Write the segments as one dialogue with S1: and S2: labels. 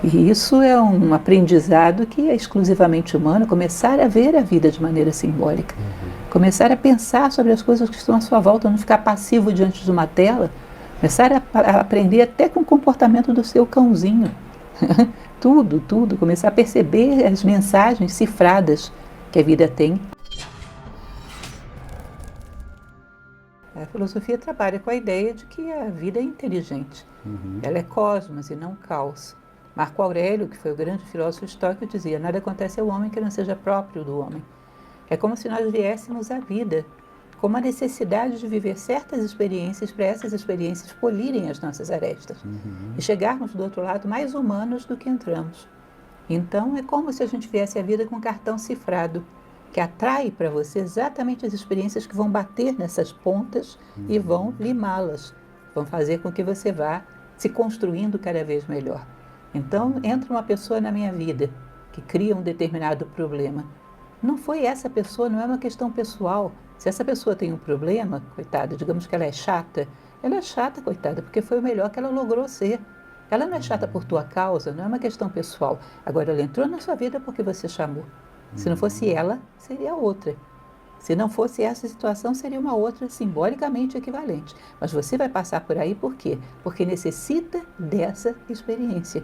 S1: E isso é um aprendizado que é exclusivamente humano, começar a ver a vida de maneira simbólica. Começar a pensar sobre as coisas que estão à sua volta, não ficar passivo diante de uma tela. Começar a aprender até com o comportamento do seu cãozinho. Tudo, tudo. Começar a perceber as mensagens cifradas que a vida tem. A filosofia trabalha com a ideia de que a vida é inteligente. Ela é cosmos e não caos. Marco Aurélio, que foi o grande filósofo estoico, dizia: nada acontece ao homem que não seja próprio do homem. É como se nós viéssemos à vida com uma necessidade de viver certas experiências para essas experiências polirem as nossas arestas e chegarmos do outro lado mais humanos do que entramos. Então é como se a gente viesse à vida com um cartão cifrado que atrai para você exatamente as experiências que vão bater nessas pontas e vão limá-las, vão fazer com que você vá se construindo cada vez melhor. Então entra uma pessoa na minha vida que cria um determinado problema. Não foi essa pessoa, não é uma questão pessoal. Se essa pessoa tem um problema, coitada, digamos que ela é chata, coitada, porque foi o melhor que ela logrou ser. Ela não é chata por tua causa, não é uma questão pessoal. Agora, ela entrou na sua vida porque você chamou. Se não fosse ela, seria outra. Se não fosse essa situação, seria uma outra simbolicamente equivalente. Mas você vai passar por aí por quê? Porque necessita dessa experiência.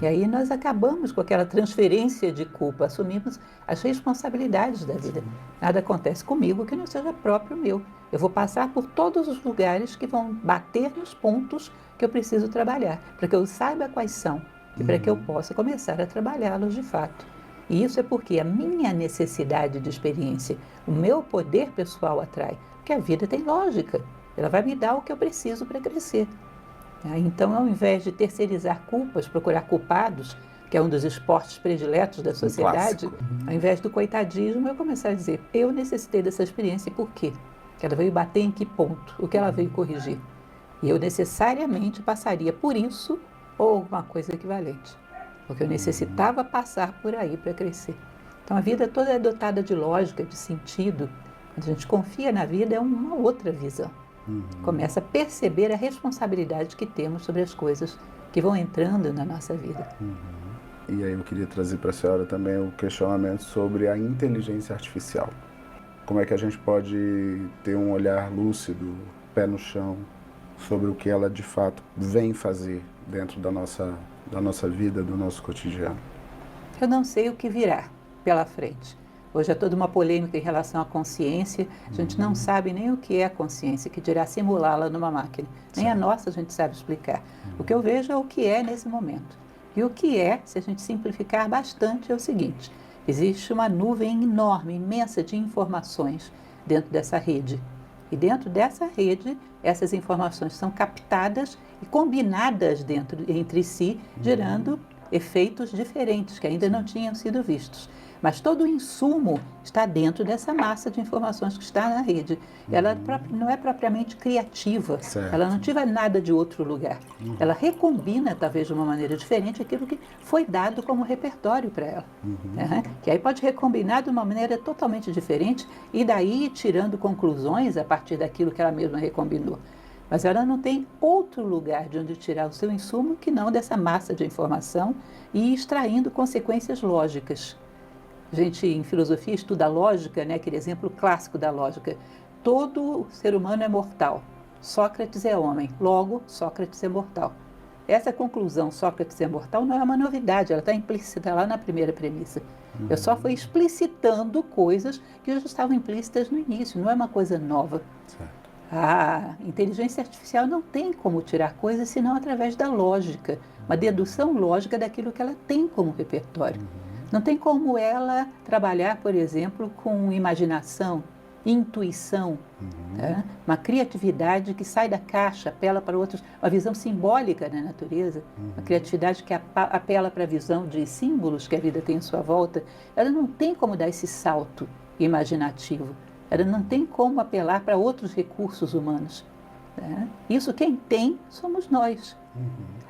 S1: E aí nós acabamos com aquela transferência de culpa, assumimos as responsabilidades da vida. Nada acontece comigo que não seja próprio meu. Eu vou passar por todos os lugares que vão bater nos pontos que eu preciso trabalhar, para que eu saiba quais são e para que eu possa começar a trabalhá-los de fato. E isso é porque a minha necessidade de experiência, o meu poder pessoal atrai, porque a vida tem lógica, ela vai me dar o que eu preciso para crescer. Então, ao invés de terceirizar culpas, procurar culpados, que é um dos esportes prediletos da sociedade, ao invés do coitadismo, eu começar a dizer: eu necessitei dessa experiência e por quê? Ela veio bater em que ponto? O que ela veio corrigir? E eu necessariamente passaria por isso ou alguma coisa equivalente, porque eu necessitava passar por aí para crescer. Então, a vida toda é dotada de lógica, de sentido. Quando a gente confia na vida, é uma outra visão. Começa a perceber a responsabilidade que temos sobre as coisas que vão entrando na nossa vida.
S2: E aí eu queria trazer para a senhora também o questionamento sobre a inteligência artificial. Como é que a gente pode ter um olhar lúcido, pé no chão, sobre o que ela de fato vem fazer dentro da nossa vida, do nosso cotidiano?
S1: Eu não sei o que virá pela frente. Hoje é toda uma polêmica em relação à consciência. A gente não sabe nem o que é a consciência, que dirá simulá-la numa máquina. Nem a nossa a gente sabe explicar. O que eu vejo é o que é nesse momento. E o que é, se a gente simplificar bastante, é o seguinte: existe uma nuvem enorme, imensa de informações dentro dessa rede. E dentro dessa rede, essas informações são captadas e combinadas entre si, gerando efeitos diferentes que ainda não tinham sido vistos. Mas todo o insumo está dentro dessa massa de informações que está na rede. Ela não é propriamente criativa,
S2: Certo.
S1: ela não tira nada de outro lugar. Ela recombina, talvez de uma maneira diferente, aquilo que foi dado como repertório para ela. Que aí pode recombinar de uma maneira totalmente diferente e daí tirando conclusões a partir daquilo que ela mesma recombinou. Mas ela não tem outro lugar de onde tirar o seu insumo que não dessa massa de informação e extraindo consequências lógicas. A gente, em filosofia, estuda a lógica, né? Aquele exemplo clássico da lógica. Todo ser humano é mortal. Sócrates é homem. Logo, Sócrates é mortal. Essa conclusão, Sócrates é mortal, não é uma novidade. Ela está implícita lá na primeira premissa. Eu só fui explicitando coisas que já estavam implícitas no início. Não é uma coisa nova.
S2: Certo.
S1: A inteligência artificial não tem como tirar coisas senão através da lógica, uma dedução lógica daquilo que ela tem como repertório. Não tem como ela trabalhar, por exemplo, com imaginação, intuição, uma criatividade que sai da caixa, apela para outros, uma visão simbólica da natureza, uma criatividade que apela para a visão de símbolos que a vida tem em sua volta. Ela não tem como dar esse salto imaginativo. Ela não tem como apelar para outros recursos humanos. Isso quem tem somos nós.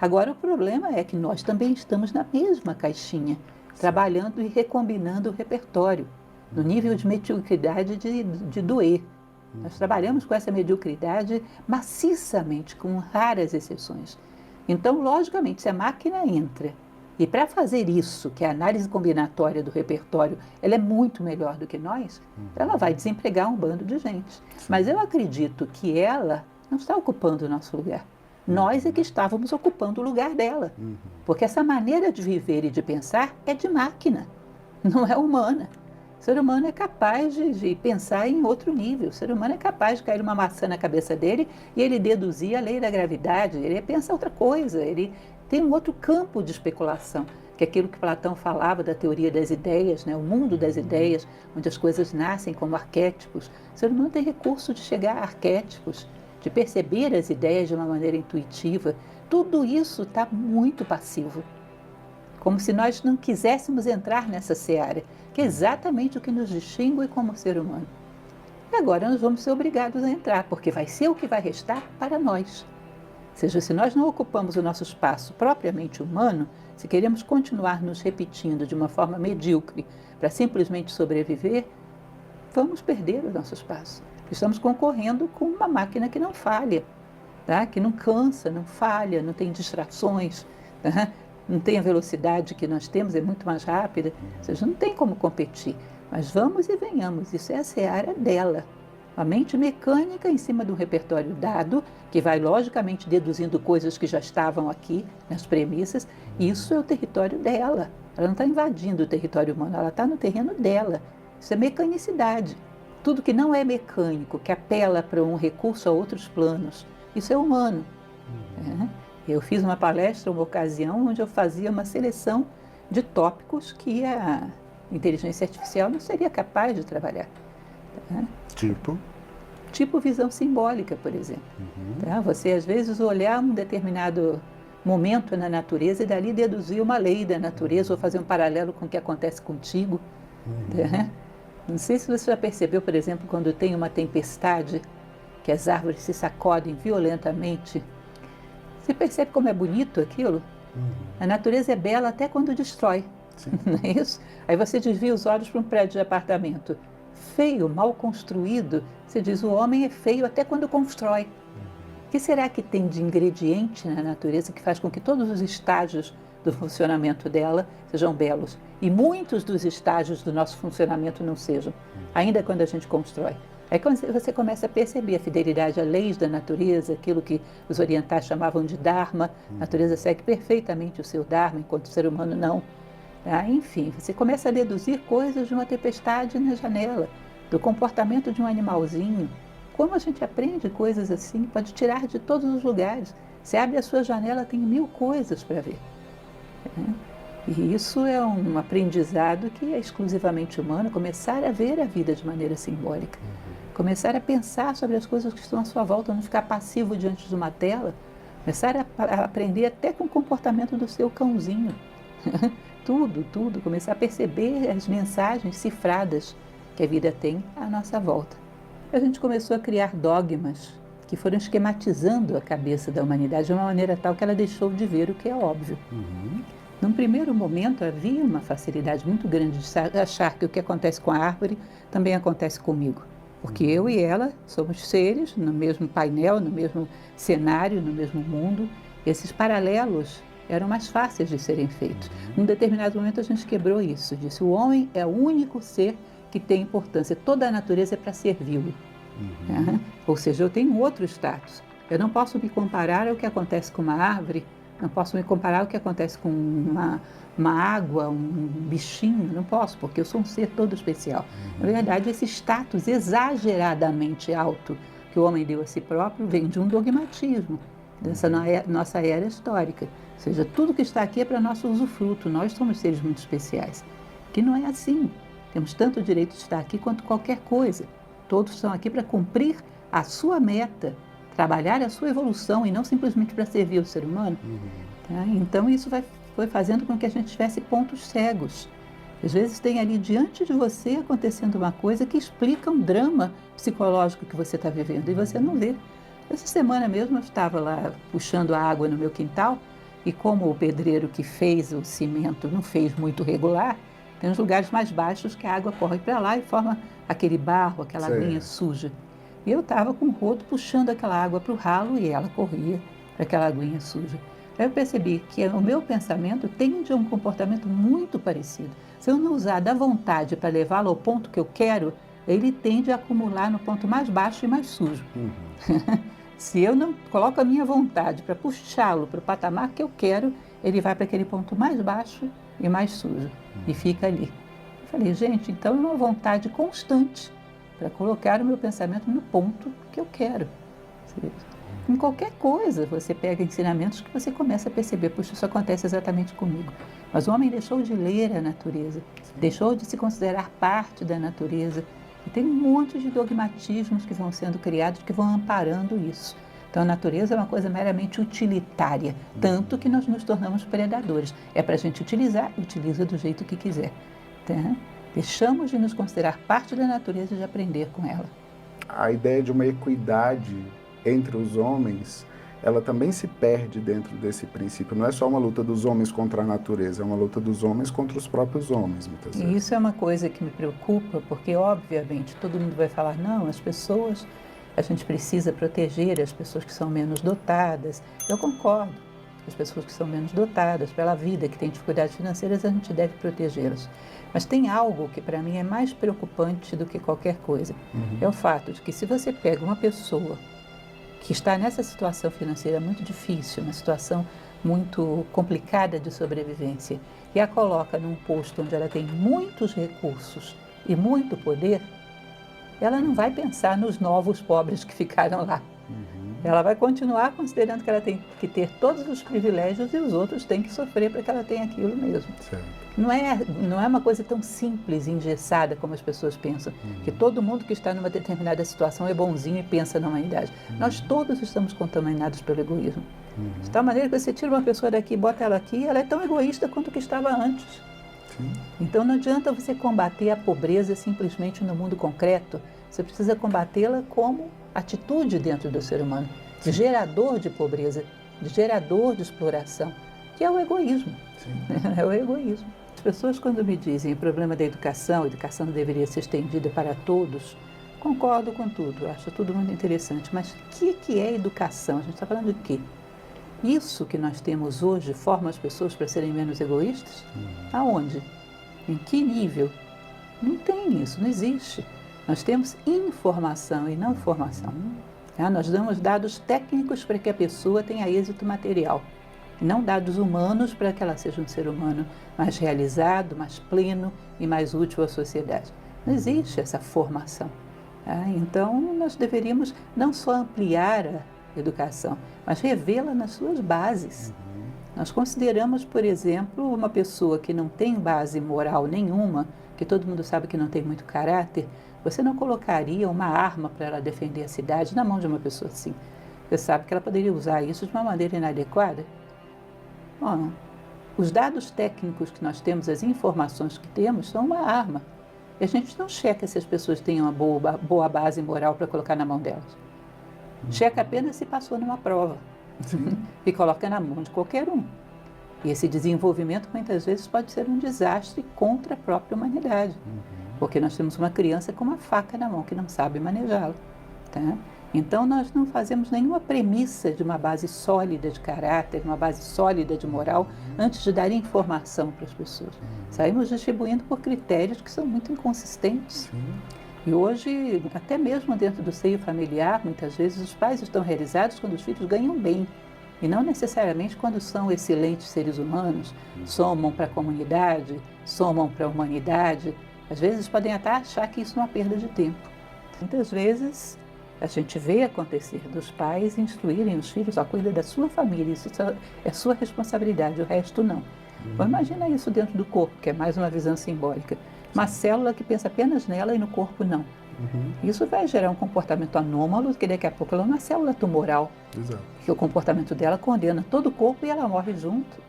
S1: Agora o problema é que nós também estamos na mesma caixinha, trabalhando e recombinando o repertório, no nível de mediocridade de doer. Nós trabalhamos com essa mediocridade maciçamente, com raras exceções. Então, logicamente, se a máquina entra, e para fazer isso, que é a análise combinatória do repertório, ela é muito melhor do que nós, ela vai desempregar um bando de gente. Mas eu acredito que ela não está ocupando o nosso lugar. Nós é que estávamos ocupando o lugar dela. Porque essa maneira de viver e de pensar é de máquina, não é humana. O ser humano é capaz de pensar em outro nível. O ser humano é capaz de cair uma maçã na cabeça dele e ele deduzir a lei da gravidade. Ele pensa outra coisa, ele tem um outro campo de especulação, que é aquilo que Platão falava da teoria das ideias, né? O mundo das ideias, onde as coisas nascem como arquétipos. O ser humano tem recurso de chegar a arquétipos, de perceber as ideias de uma maneira intuitiva. Tudo isso está muito passivo. Como se nós não quiséssemos entrar nessa seara, que é exatamente o que nos distingue como ser humano. E agora nós vamos ser obrigados a entrar, porque vai ser o que vai restar para nós. Ou seja, se nós não ocupamos o nosso espaço propriamente humano, se queremos continuar nos repetindo de uma forma medíocre para simplesmente sobreviver, vamos perder o nosso espaço. Estamos concorrendo com uma máquina que não falha, tá? Que não cansa, não falha, não tem distrações, tá? Não tem a velocidade que nós temos, é muito mais rápida, ou seja, não tem como competir. Mas vamos e venhamos, isso é a seara dela. A mente mecânica em cima de um repertório dado, que vai logicamente deduzindo coisas que já estavam aqui nas premissas, isso é o território dela. Ela não está invadindo o território humano, ela está no terreno dela. Isso é mecanicidade. Tudo que não é mecânico, que apela para um recurso a outros planos, isso é humano. Eu fiz uma palestra, uma ocasião, onde eu fazia uma seleção de tópicos que a inteligência artificial não seria capaz de trabalhar.
S2: Tipo?
S1: Tipo visão simbólica, por exemplo. Tá? Você, às vezes, olhar um determinado momento na natureza e dali deduzir uma lei da natureza ou fazer um paralelo com o que acontece contigo. Tá? Não sei se você já percebeu, por exemplo, quando tem uma tempestade, que as árvores se sacodem violentamente. Você percebe como é bonito aquilo? A natureza é bela até quando destrói, não é isso? Aí você desvia os olhos para um prédio de apartamento. Feio, mal construído, você diz, o homem é feio até quando constrói. O que será que tem de ingrediente na natureza que faz com que todos os estágios do funcionamento dela sejam belos? E muitos dos estágios do nosso funcionamento não sejam, ainda quando a gente constrói. Aí quando você começa a perceber a fidelidade a leis da natureza, aquilo que os orientais chamavam de Dharma, a natureza segue perfeitamente o seu Dharma, enquanto o ser humano não. Enfim, você começa a deduzir coisas de uma tempestade na janela, do comportamento de um animalzinho. Como a gente aprende coisas assim, pode tirar de todos os lugares. Você abre a sua janela, tem 1000 coisas para ver. E isso é um aprendizado que é exclusivamente humano, começar a ver a vida de maneira simbólica. Começar a pensar sobre as coisas que estão à sua volta, não ficar passivo diante de uma tela. Começar a aprender até com o comportamento do seu cãozinho. Tudo. Começar a perceber as mensagens cifradas que a vida tem à nossa volta. A gente começou a criar dogmas que foram esquematizando a cabeça da humanidade de uma maneira tal que ela deixou de ver o que é óbvio. Num primeiro momento havia uma facilidade muito grande de achar que o que acontece com a árvore também acontece comigo. Porque eu e ela somos seres no mesmo painel, no mesmo cenário, no mesmo mundo. Esses paralelos eram mais fáceis de serem feitos. Num determinado momento a gente quebrou isso, disse o homem é o único ser que tem importância, toda a natureza é para servi-lo. Ou seja, eu tenho outro status. Eu não posso me comparar ao que acontece com uma árvore, não posso me comparar ao que acontece com uma água, um bichinho, não posso, porque eu sou um ser todo especial. Na verdade, esse status exageradamente alto que o homem deu a si próprio vem de um dogmatismo, dessa nossa era histórica. Ou seja, tudo que está aqui é para nosso usufruto, nós somos seres muito especiais. Que não é assim. Temos tanto o direito de estar aqui quanto qualquer coisa. Todos estão aqui para cumprir a sua meta, trabalhar a sua evolução e não simplesmente para servir o ser humano. Tá? Então isso foi fazendo com que a gente tivesse pontos cegos. Às vezes tem ali diante de você acontecendo uma coisa que explica um drama psicológico que você está vivendo e você não vê. Essa semana mesmo eu estava lá puxando a água no meu quintal e como o pedreiro que fez o cimento não fez muito regular, tem uns lugares mais baixos que a água corre para lá e forma aquele barro, aquela aguinha suja. E eu estava com o rodo puxando aquela água para o ralo e ela corria para aquela aguinha suja. Eu percebi que o meu pensamento tende a um comportamento muito parecido. Se eu não usar da vontade para levá-lo ao ponto que eu quero, ele tende a acumular no ponto mais baixo e mais sujo. Se eu não coloco a minha vontade para puxá-lo para o patamar que eu quero, ele vai para aquele ponto mais baixo e mais sujo e fica ali. Eu falei, gente, então é uma vontade constante para colocar o meu pensamento no ponto que eu quero. Em qualquer coisa, você pega ensinamentos que você começa a perceber, puxa, isso acontece exatamente comigo. Mas o homem deixou de ler a natureza, deixou de se considerar parte da natureza. E tem um monte de dogmatismos que vão sendo criados, que vão amparando isso. Então a natureza é uma coisa meramente utilitária, tanto que nós nos tornamos predadores. É para a gente utilizar, utiliza do jeito que quiser. Tá? Deixamos de nos considerar parte da natureza e de aprender com ela.
S2: A ideia de uma equidade entre os homens, ela também se perde dentro desse princípio. Não é só uma luta dos homens contra a natureza, é uma luta dos homens contra os próprios homens, muitas vezes.
S1: E isso é uma coisa que me preocupa, porque, obviamente, todo mundo vai falar, não, as pessoas, a gente precisa proteger as pessoas que são menos dotadas. Eu concordo, as pessoas que são menos dotadas, pela vida, que têm dificuldades financeiras, a gente deve protegê-las. Mas tem algo que, para mim, é mais preocupante do que qualquer coisa. É o fato de que, se você pega uma pessoa que está nessa situação financeira muito difícil, uma situação muito complicada de sobrevivência, e a coloca num posto onde ela tem muitos recursos e muito poder, ela não vai pensar nos novos pobres que ficaram lá. Ela vai continuar considerando que ela tem que ter todos os privilégios e os outros têm que sofrer para que ela tenha aquilo mesmo. Não é uma coisa tão simples e engessada como as pessoas pensam, que todo mundo que está numa determinada situação é bonzinho e pensa na humanidade. Nós todos estamos contaminados pelo egoísmo. De tal maneira que você tira uma pessoa daqui e bota ela aqui, ela é tão egoísta quanto o que estava antes. Então não adianta você combater a pobreza simplesmente no mundo concreto, você precisa combatê-la como atitude dentro do ser humano, de gerador de pobreza, de gerador de exploração, que é o egoísmo. É o egoísmo. As pessoas, quando me dizem o problema da educação, a educação deveria ser estendida para todos, concordo com tudo, acho tudo muito interessante, mas o que é educação? A gente está falando de quê? Isso que nós temos hoje forma as pessoas para serem menos egoístas? Aonde? Em que nível? Não tem isso, não existe. Nós temos informação e não formação. Nós damos dados técnicos para que a pessoa tenha êxito material, não dados humanos para que ela seja um ser humano mais realizado, mais pleno e mais útil à sociedade. Não existe essa formação. Então, nós deveríamos não só ampliar a educação, mas revê-la nas suas bases. Nós consideramos, por exemplo, uma pessoa que não tem base moral nenhuma, que todo mundo sabe que não tem muito caráter, você não colocaria uma arma para ela defender a cidade na mão de uma pessoa assim. Você sabe que ela poderia usar isso de uma maneira inadequada? Bom, os dados técnicos que nós temos, as informações que temos, são uma arma. E a gente não checa se as pessoas têm uma boa base moral para colocar na mão delas. Checa apenas se passou numa prova. E coloca na mão de qualquer um. E esse desenvolvimento muitas vezes pode ser um desastre contra a própria humanidade. Porque nós temos uma criança com uma faca na mão que não sabe manejá-la. Tá? Então nós não fazemos nenhuma premissa de uma base sólida de caráter, uma base sólida de moral, antes de dar informação para as pessoas. Saímos distribuindo por critérios que são muito inconsistentes. E hoje, até mesmo dentro do seio familiar, muitas vezes os pais estão realizados quando os filhos ganham bem. E não necessariamente quando são excelentes seres humanos, somam para a comunidade, somam para a humanidade. Às vezes podem até achar que isso é uma perda de tempo. Muitas vezes a gente vê acontecer dos pais instruírem os filhos a cuidar da sua família, isso é sua responsabilidade, o resto não. Então, imagina isso dentro do corpo, que é mais uma visão simbólica. Uma célula que pensa apenas nela e no corpo não. Isso vai gerar um comportamento anômalo, que daqui a pouco ela é uma célula tumoral. Que o comportamento dela condena todo o corpo e ela morre junto.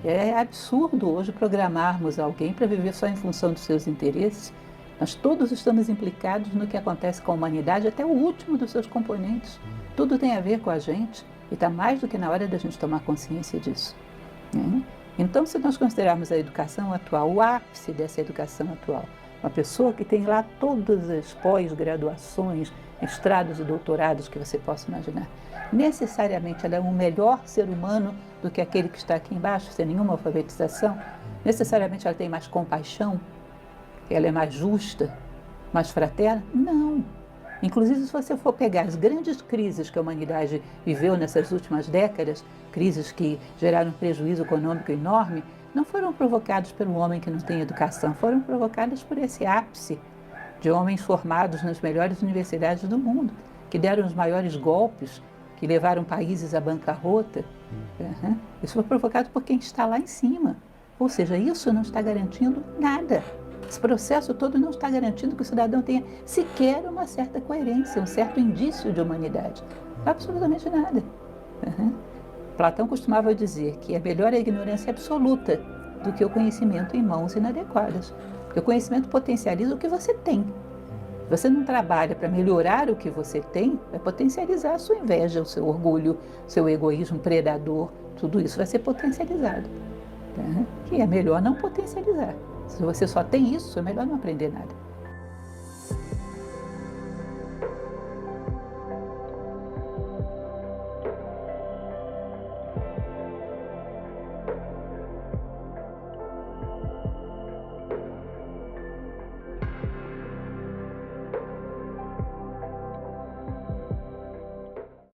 S1: É absurdo hoje programarmos alguém para viver só em função dos seus interesses. Nós todos estamos implicados no que acontece com a humanidade, até o último dos seus componentes. Tudo tem a ver com a gente e está mais do que na hora da gente tomar consciência disso. Então, se nós considerarmos a educação atual, o ápice dessa educação atual, uma pessoa que tem lá todas as pós-graduações mestrados e doutorados que você possa imaginar. Necessariamente ela é um melhor ser humano do que aquele que está aqui embaixo, sem nenhuma alfabetização. Necessariamente ela tem mais compaixão, ela é mais justa, mais fraterna? Não. Inclusive, se você for pegar as grandes crises que a humanidade viveu nessas últimas décadas, crises que geraram um prejuízo econômico enorme, não foram provocadas pelo homem que não tem educação, foram provocadas por esse ápice de homens formados nas melhores universidades do mundo, que deram os maiores golpes, que levaram países à bancarrota. Isso foi provocado por quem está lá em cima. Ou seja, isso não está garantindo nada. Esse processo todo não está garantindo que o cidadão tenha sequer uma certa coerência, um certo indício de humanidade. Absolutamente nada. Platão costumava dizer que é melhor a ignorância absoluta do que o conhecimento em mãos inadequadas. Porque o conhecimento potencializa o que você tem. Se você não trabalha para melhorar o que você tem, vai potencializar a sua inveja, o seu orgulho, o seu egoísmo predador, tudo isso vai ser potencializado. E é melhor não potencializar. Se você só tem isso, é melhor não aprender nada.